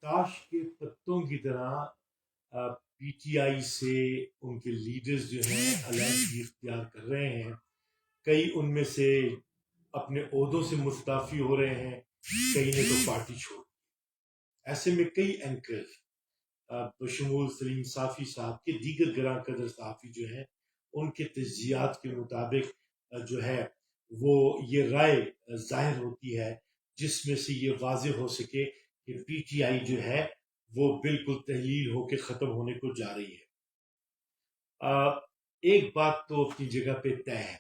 تاش کے پتوں کی طرح پی ٹی آئی سے ان کے لیڈرز جو ہیں علیحدگی اختیار کر رہے ہیں. کئی ان میں سے اپنے عہدوں سے مستعفی ہو رہے ہیں، کئی نے تو پارٹی چھوڑ. ایسے میں کئی اینکرز بشمول سلیم صافی صاحب کے دیگر گراں قدر صحافی جو ہیں، ان کے تجزیات کے مطابق جو ہے وہ یہ رائے ظاہر ہوتی ہے جس میں سے یہ واضح ہو سکے کہ پی ٹی آئی جو ہے وہ بالکل تحلیل ہو کے ختم ہونے کو جا رہی ہے. ایک بات تو اپنی جگہ پہ طے ہے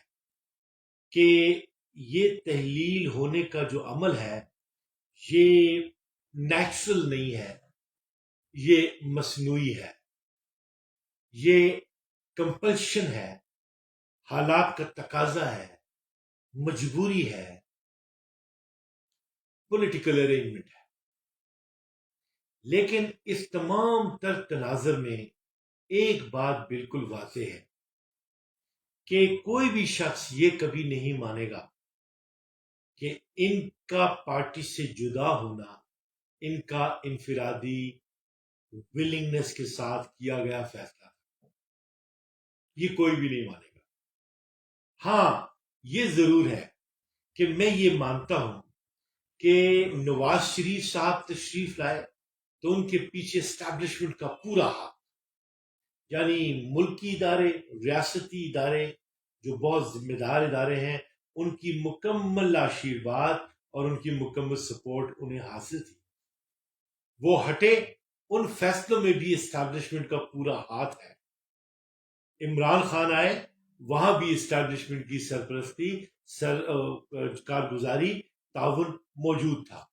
کہ یہ تحلیل ہونے کا جو عمل ہے یہ نیچرل نہیں ہے، یہ مصنوعی ہے، یہ کمپلشن ہے، حالات کا تقاضا ہے، مجبوری ہے، پولیٹیکل ارینجمنٹ ہے. لیکن اس تمام تر تناظر میں ایک بات بالکل واضح ہے کہ کوئی بھی شخص یہ کبھی نہیں مانے گا کہ ان کا پارٹی سے جدا ہونا ان کا انفرادی ولنگنس کے ساتھ کیا گیا فیصلہ، یہ کوئی بھی نہیں مانے گا. ہاں یہ ضرور ہے کہ میں یہ مانتا ہوں کہ نواز شریف صاحب تشریف لائے تو ان کے پیچھے اسٹیبلشمنٹ کا پورا ہاتھ، یعنی ملکی ادارے، ریاستی ادارے جو بہت ذمہ دار ادارے ہیں، ان کی مکمل آشیرواد اور ان کی مکمل سپورٹ انہیں حاصل تھی. وہ ہٹے، ان فیصلوں میں بھی اسٹیبلشمنٹ کا پورا ہاتھ ہے. عمران خان آئے، وہاں بھی اسٹیبلشمنٹ کی سرپرستی، کارگزاری، تعاون موجود تھا.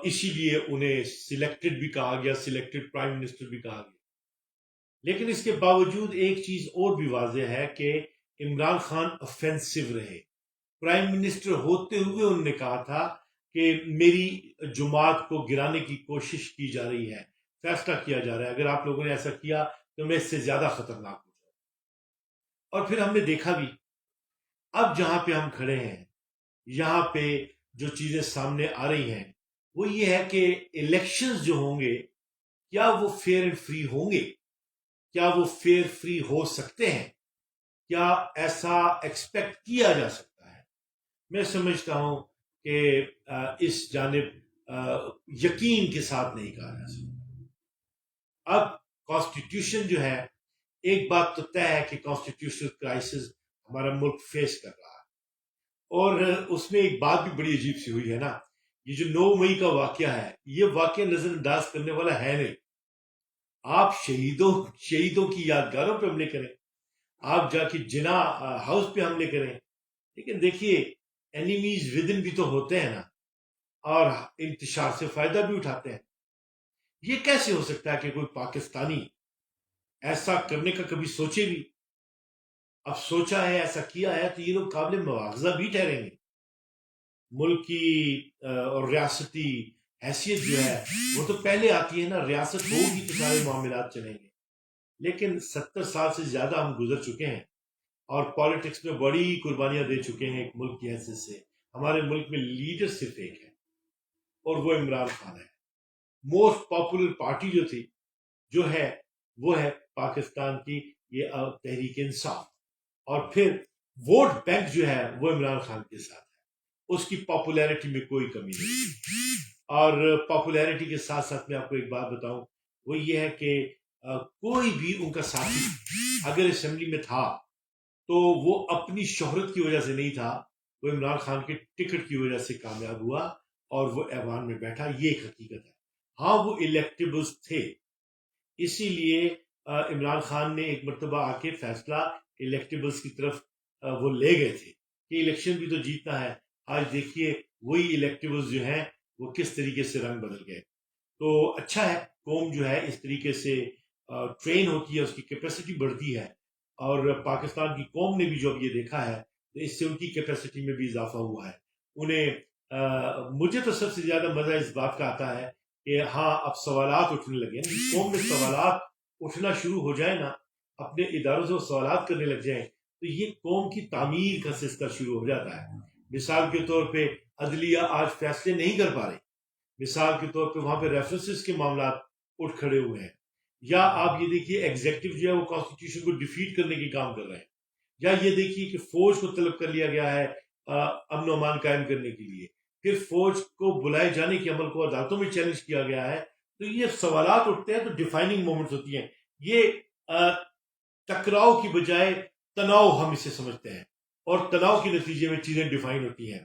اسی لیے انہیں سلیکٹڈ بھی کہا گیا، سلیکٹڈ پرائم منسٹر بھی کہا گیا. لیکن اس کے باوجود ایک چیز اور بھی واضح ہے کہ عمران خان افینسو رہے. پرائم منسٹر ہوتے ہوئے انہوں نے کہا تھا کہ میری جماعت کو گرانے کی کوشش کی جا رہی ہے، فیصلہ کیا جا رہا ہے، اگر آپ لوگوں نے ایسا کیا تو میں اس سے زیادہ خطرناک ہو جاؤں. اور پھر ہم نے دیکھا بھی، اب جہاں پہ ہم کھڑے ہیں یہاں پہ جو چیزیں سامنے آ رہی ہیں وہ یہ ہے کہ الیکشنز جو ہوں گے کیا وہ فیئر اینڈ فری ہوں گے؟ کیا وہ فیئر فری ہو سکتے ہیں؟ کیا ایسا ایکسپیکٹ کیا جا سکتا ہے؟ میں سمجھتا ہوں کہ اس جانب یقین کے ساتھ نہیں کہا جا سکتا. اب کانسٹیٹیوشن جو ہے، ایک بات تو طے ہے کہ کانسٹیٹیوشنل کرائسس ہمارا ملک فیس کر رہا ہے. اور اس میں ایک بات بھی بڑی عجیب سی ہوئی ہے نا، یہ جو 9 مئی کا واقعہ ہے، یہ واقعہ نظر انداز کرنے والا ہے نہیں. آپ شہیدوں کی یادگاروں پہ حملے کریں، آپ جا کے جنا ہاؤس پہ حملے کریں، لیکن دیکھیے اینیمیز ودن بھی تو ہوتے ہیں نا، اور انتشار سے فائدہ بھی اٹھاتے ہیں. یہ کیسے ہو سکتا ہے کہ کوئی پاکستانی ایسا کرنے کا کبھی سوچے بھی؟ اب سوچا ہے، ایسا کیا ہے تو یہ لوگ قابل مواخذہ بھی ٹھہریں گے. ملکی اور ریاستی حیثیت جو ہے وہ تو پہلے آتی ہے نا، ریاست ہوگی تو سارے معاملات چلیں گے. لیکن 70 سال سے زیادہ ہم گزر چکے ہیں اور پالیٹکس میں بڑی قربانیاں دے چکے ہیں ایک ملک کی حیثیت سے. ہمارے ملک میں لیڈر صرف ایک ہے اور وہ عمران خان ہے. موسٹ پاپولر پارٹی جو ہے وہ ہے پاکستان کی یہ تحریک انصاف، اور پھر ووٹ بینک جو ہے وہ عمران خان کے ساتھ ہے. اس کی پاپولیرٹی میں کوئی کمی نہیں. اور پاپولیرٹی کے ساتھ ساتھ میں آپ کو ایک بات بتاؤں، وہ یہ ہے کہ کوئی بھی ان کا ساتھی اگر اسمبلی میں تھا تو وہ اپنی شہرت کی وجہ سے نہیں تھا، وہ عمران خان کے ٹکٹ کی وجہ سے کامیاب ہوا اور وہ ایوان میں بیٹھا. یہ ایک حقیقت ہے. ہاں وہ الیکٹیبلز تھے، اسی لیے عمران خان نے ایک مرتبہ آ کے فیصلہ الیکٹیبلز کی طرف وہ لے گئے تھے کہ الیکشن بھی تو جیتنا ہے. آج دیکھیے وہی الیکٹیبلز جو ہیں وہ کس طریقے سے رنگ بدل گئے. تو اچھا ہے، قوم جو ہے اس طریقے سے ٹرین ہوتی ہے، اس کی کیپیسٹی بڑھتی ہے، اور پاکستان کی قوم نے بھی جو اب یہ دیکھا ہے تو اس سے ان کی کیپیسٹی میں بھی اضافہ ہوا ہے. انہیں مجھے تو سب سے زیادہ مزہ اس بات کا آتا ہے کہ ہاں اب سوالات اٹھنے لگے نا. قوم میں سوالات اٹھنا شروع ہو جائے نا، اپنے اداروں سے سوالات کرنے لگ جائیں تو یہ قوم کی تعمیر کا سلسلہ شروع ہو جاتا ہے. مثال کے طور پہ عدلیہ آج فیصلے نہیں کر پا رہی، مثال کے طور پہ وہاں پہ ریفرنسز کے معاملات اٹھ کھڑے ہوئے ہیں، یا آپ یہ دیکھیے ایگزیکٹو جو ہے وہ کانسٹیٹیوشن کو ڈیفیٹ کرنے کی کام کر رہے ہیں، یا یہ دیکھیے کہ فوج کو طلب کر لیا گیا ہے امن و امان قائم کرنے کے لیے، پھر فوج کو بلائے جانے کے عمل کو عدالتوں میں چیلنج کیا گیا ہے۔ تو یہ سوالات اٹھتے ہیں تو ڈیفائننگ مومنٹس ہوتی ہیں، یہ ٹکراؤ کی بجائے تناؤ ہم اسے سمجھتے ہیں، اور تناؤ کے نتیجے میں چیزیں ڈیفائن ہوتی ہیں۔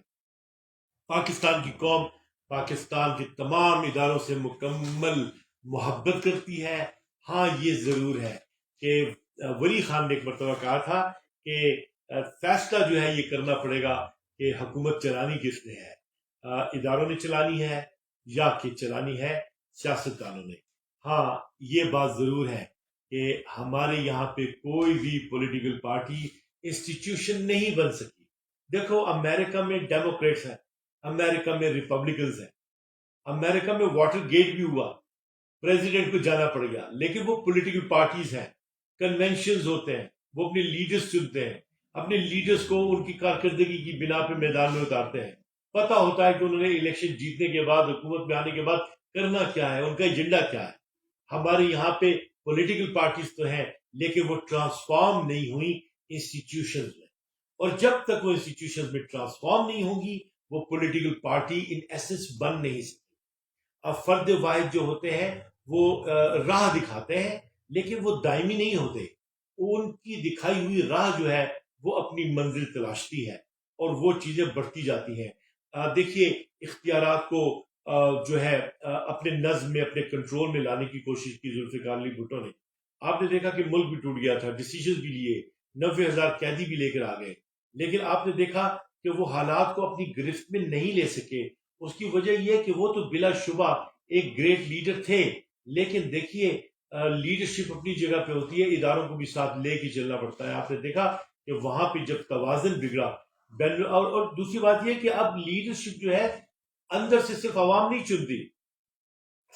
پاکستان کی قوم پاکستان کے تمام اداروں سے مکمل محبت کرتی ہے۔ ہاں یہ ضرور ہے کہ ولی خان نے ایک مرتبہ کہا تھا کہ فیصلہ جو ہے یہ کرنا پڑے گا کہ حکومت چلانی کس نے ہے، اداروں نے چلانی ہے یا کہ چلانی ہے سیاستدانوں نے۔ ہاں یہ بات ضرور ہے کہ ہمارے یہاں پہ کوئی بھی پولیٹیکل پارٹی انسٹیٹیوشن نہیں بن سکی۔ دیکھو امریکہ میں ڈیموکریٹس ہیں، امریکہ میں ریپبلکنز ہیں، امریکہ میں واٹر گیٹ بھی ہوا، پریزیڈنٹ کو جانا پڑ گیا، لیکن وہ پولیٹیکل پارٹیز ہیں، کنونشنز ہوتے ہیں، وہ اپنے لیڈرز چنتے ہیں، اپنے لیڈرز کو ان کی کارکردگی کی بنا پہ میدان میں اتارتے ہیں، پتہ ہوتا ہے کہ انہوں نے الیکشن جیتنے کے بعد حکومت میں آنے کے بعد کرنا کیا ہے، ان کا ایجنڈا کیا ہے۔ ہمارے یہاں پہ پولیٹیکل پارٹیز تو ہیں لیکن وہ ٹرانسفارم نہیں ہوئی انسٹیٹیوشنز میں، اور جب تک وہ انسٹیٹیوشنز میں ٹرانسفارم نہیں ہوں گی وہ پولیٹیکل پارٹی ان ایسنس بن نہیں سکتی۔ اب فرد واحد جو ہوتے ہیں وہ راہ دکھاتے ہیں لیکن وہ دائمی نہیں ہوتے، ان کی دکھائی ہوئی راہ جو ہے وہ اپنی منزل تلاشتی ہے اور وہ چیزیں بڑھتی جاتی ہیں۔ دیکھیے اختیارات کو جو ہے اپنے نظم میں اپنے کنٹرول میں لانے کی کوشش کی ذوالفقار علی بھٹو نے۔ آپ نے دیکھا کہ ملک بھی ٹوٹ گیا تھا، ڈیسیژن بھی لیے، 90,000 قیدی بھی لے کر آ گئے، لیکن آپ نے دیکھا کہ وہ حالات کو اپنی گرفت میں نہیں لے سکے۔ اس کی وجہ یہ کہ وہ تو بلا شبہ ایک گریٹ لیڈر تھے، لیکن دیکھیے لیڈرشپ اپنی جگہ پہ ہوتی ہے، اداروں کو بھی ساتھ لے کے چلنا پڑتا ہے۔ آپ نے دیکھا کہ وہاں پہ جب توازن بگڑا، اور دوسری بات یہ کہ اب لیڈرشپ جو ہے اندر سے صرف عوام نہیں چنتی،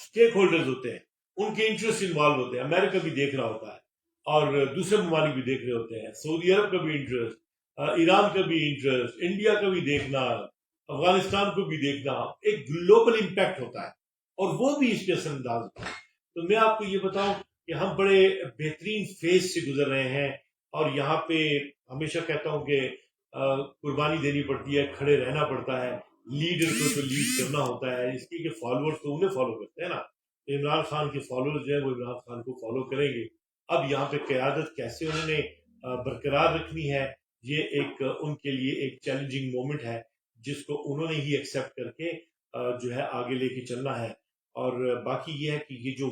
اسٹیک ہولڈرز ہوتے ہیں، ان کے انٹرسٹ انوالو ہوتے ہیں۔ امریکہ بھی دیکھ رہا ہوتا ہے اور دوسرے ممالک بھی دیکھ رہے ہوتے ہیں، سعودی عرب کا بھی انٹرسٹ، ایران کا بھی انٹرسٹ، انڈیا کا بھی دیکھنا، افغانستان کو بھی دیکھنا، ایک گلوبل امپیکٹ ہوتا ہے اور وہ بھی اس پہ اثر انداز ہوتا ہے۔ تو میں آپ کو یہ بتاؤں کہ ہم بڑے بہترین فیز سے گزر رہے ہیں، اور یہاں پہ ہمیشہ کہتا ہوں کہ قربانی دینی پڑتی ہے، کھڑے رہنا پڑتا ہے، لیڈر کو تو لیڈ کرنا ہوتا ہے، اس کی کہ فالوورز تو انہیں فالو کرتے ہیں نا۔ عمران خان کے فالوورز جو ہیں وہ عمران خان کو فالو کریں گے۔ اب یہاں پہ قیادت کیسے انہوں نے برقرار رکھنی ہے، یہ ایک ان کے لیے ایک چیلنجنگ مومنٹ ہے جس کو انہوں نے ہی ایکسیپٹ کر کے جو ہے آگے لے کے چلنا ہے۔ اور باقی یہ ہے کہ یہ جو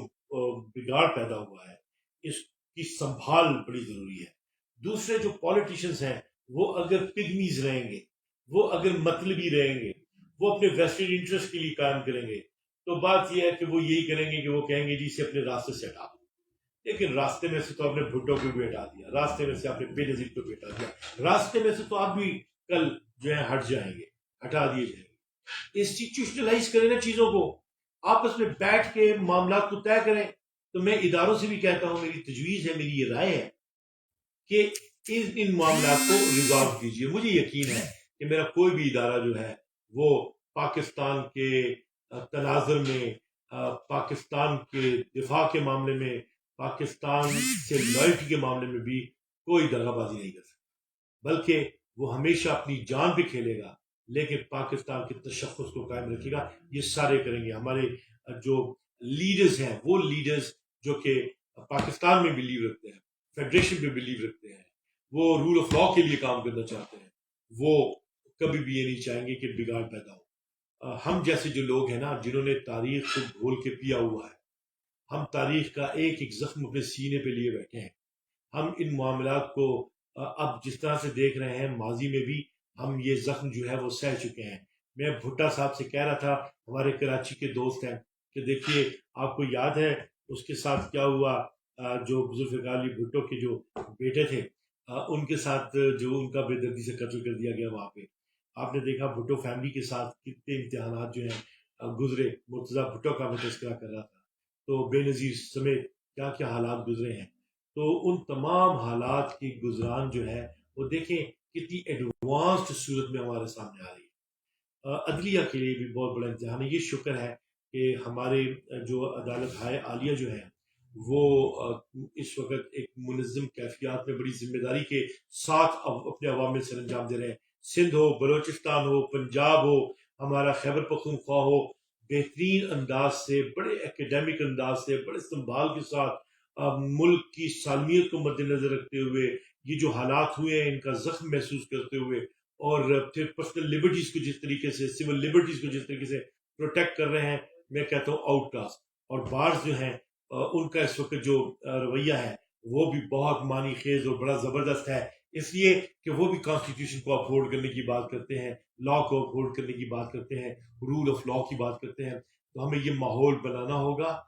بگاڑ پیدا ہوا ہے اس کی سنبھال بڑی ضروری ہے۔ دوسرے جو پولیٹیشنز ہیں وہ اگر پگمیز رہیں گے، وہ اگر مطلبی رہیں گے، وہ اپنے ویسٹڈ انٹرسٹ کے لیے قائم کریں گے، تو بات یہ ہے کہ وہ یہی کریں گے کہ وہ کہیں گے جی اسے اپنے راستے سے ہٹا دو۔ لیکن راستے میں سے تو آپ نے بھٹو کو بھی ہٹا دیا، راستے میں سے آپ نے بے نظیر کو بھی ہٹا دیا، راستے میں سے تو آپ بھی کل جو ہے ہٹ جائیں گے، ہٹا دیے جائیں گے۔ انسٹیٹیوشنلائز کریں نا چیزوں کو، آپس میں بیٹھ کے معاملات کو طے کریں۔ تو میں اداروں سے بھی کہتا ہوں، میری تجویز ہے، میری یہ رائے ہے کہ ان معاملات کو ریزالو کیجیے۔ مجھے یقین ہے کہ میرا کوئی بھی ادارہ جو ہے وہ پاکستان کے تناظر میں، پاکستان کے دفاع کے معاملے میں، پاکستان سے لائلٹی کے معاملے میں بھی کوئی دغا بازی نہیں کر سکتا، بلکہ وہ ہمیشہ اپنی جان پہ کھیلے گا لیکن پاکستان کے تشخص کو قائم رکھے گا۔ یہ سارے کریں گے۔ ہمارے جو لیڈرز ہیں وہ لیڈرز جو کہ پاکستان میں بلیو رکھتے ہیں، فیڈریشن پہ بلیو رکھتے ہیں، وہ رول آف لا کے لیے کام کرنا چاہتے ہیں، وہ کبھی بھی یہ نہیں چاہیں گے کہ بگاڑ پیدا ہو۔ ہم جیسے جو لوگ ہیں نا، جنہوں نے تاریخ کو گھول کے پیا ہوا ہے، ہم تاریخ کا ایک ایک زخم اپنے سینے پہ لیے بیٹھے ہیں، ہم ان معاملات کو اب جس طرح سے دیکھ رہے ہیں، ماضی میں بھی ہم یہ زخم جو ہے وہ سہ چکے ہیں۔ میں بھٹا صاحب سے کہہ رہا تھا، ہمارے کراچی کے دوست ہیں، کہ دیکھیے آپ کو یاد ہے اس کے ساتھ کیا ہوا، جو ذوالفقار علی بھٹو کے جو بیٹے تھے ان کے ساتھ جو ان کا بے دردی سے قتل کر دیا گیا وہاں پہ۔ آپ نے دیکھا بھٹو فیملی کے ساتھ کتنے امتحانات جو ہیں گزرے۔ مرتضیٰ بھٹو کا میں تذکرہ کر رہا تھا، تو بے نظیر سمیت کیا کیا حالات گزرے ہیں۔ تو ان تمام حالات کی گزران جو ہے وہ دیکھیں کتنی ایڈوانسڈ صورت میں ہمارے سامنے آ رہی ہے۔ عدلیہ کے لیے بھی بہت بڑا امتحان ہے۔ یہ شکر ہے کہ ہمارے جو عدالت ہائے عالیہ جو ہے وہ اس وقت ایک منظم کیفیات میں بڑی ذمہ داری کے ساتھ اپنے عوام سر انجام دے رہے ہیں. سندھ ہو، بلوچستان ہو، پنجاب ہو، ہمارا خیبر پختونخوا ہو، بہترین انداز سے، بڑے ایکیڈیمک انداز سے، بڑے سنبھال کے ساتھ ملک کی سالمیت کو مد نظر رکھتے ہوئے یہ جو حالات ہوئے ہیں ان کا زخم محسوس کرتے ہوئے اور پھر پرسنل لبرٹیز کو جس طریقے سے، سول لبرٹیز کو جس طریقے سے پروٹیکٹ کر رہے ہیں، میں کہتا ہوں آؤٹ کلاس. اور بارز جو ہیں ان کا اس وقت جو رویہ ہے وہ بھی بہت معنی خیز اور بڑا زبردست ہے، اس لیے کہ وہ بھی کانسٹیٹیوشن کو اپہولڈ کرنے کی بات کرتے ہیں، لا کو اپہولڈ کرنے کی بات کرتے ہیں، رول آف لا کی بات کرتے ہیں. تو ہمیں یہ ماحول بنانا ہوگا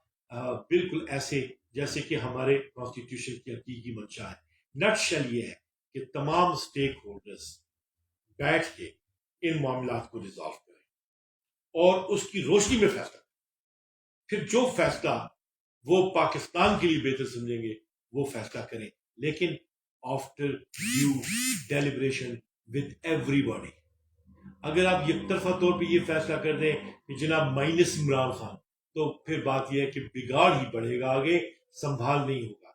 بالکل ایسے جیسے کہ ہمارے کانسٹیٹیوشن کی حقیقی منشا ہے. نٹ شیل یہ ہے کہ تمام سٹیک ہولڈرز بیٹھ کے ان معاملات کو ریزالو کریں اور اس کی روشنی میں فیصلہ کریں. پھر جو فیصلہ وہ پاکستان کے لیے بہتر سمجھیں گے وہ فیصلہ کریں، لیکن after due deliberation with every body. اگر آپ یک طرفہ طور پہ یہ فیصلہ کر دیں کہ جناب مائنس عمران خان، تو پھر بات یہ ہے کہ بگاڑ ہی بڑھے گا، آگے سنبھال نہیں ہوگا.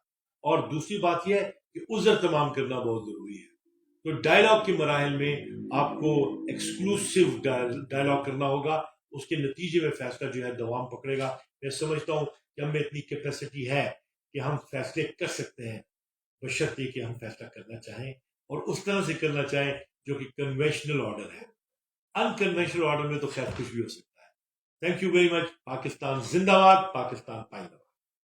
اور دوسری بات یہ ہے کہ عذر تمام کرنا بہت ضروری ہے. تو ڈائلاگ کے مراحل میں آپ کو ایکسکلوسیو ڈائلاگ کرنا ہوگا، اس کے نتیجے میں فیصلہ جو ہے دوام پکڑے گا. میں سمجھتا ہوں کہ ہم میں اتنی کیپیسٹی ہے کہ ہم فیصلے کر سکتے ہیں، بشرطے کہ ہم فیصلہ کرنا چاہیں اور اس طرح سے کرنا چاہیں جو کہ کنونشنل آرڈر ہے. انکنونشنل آرڈر میں تو خیر کچھ بھی ہو سکتا ہے. Thank you very much. Pakistan زندہ باد، پاکستان پائندہ.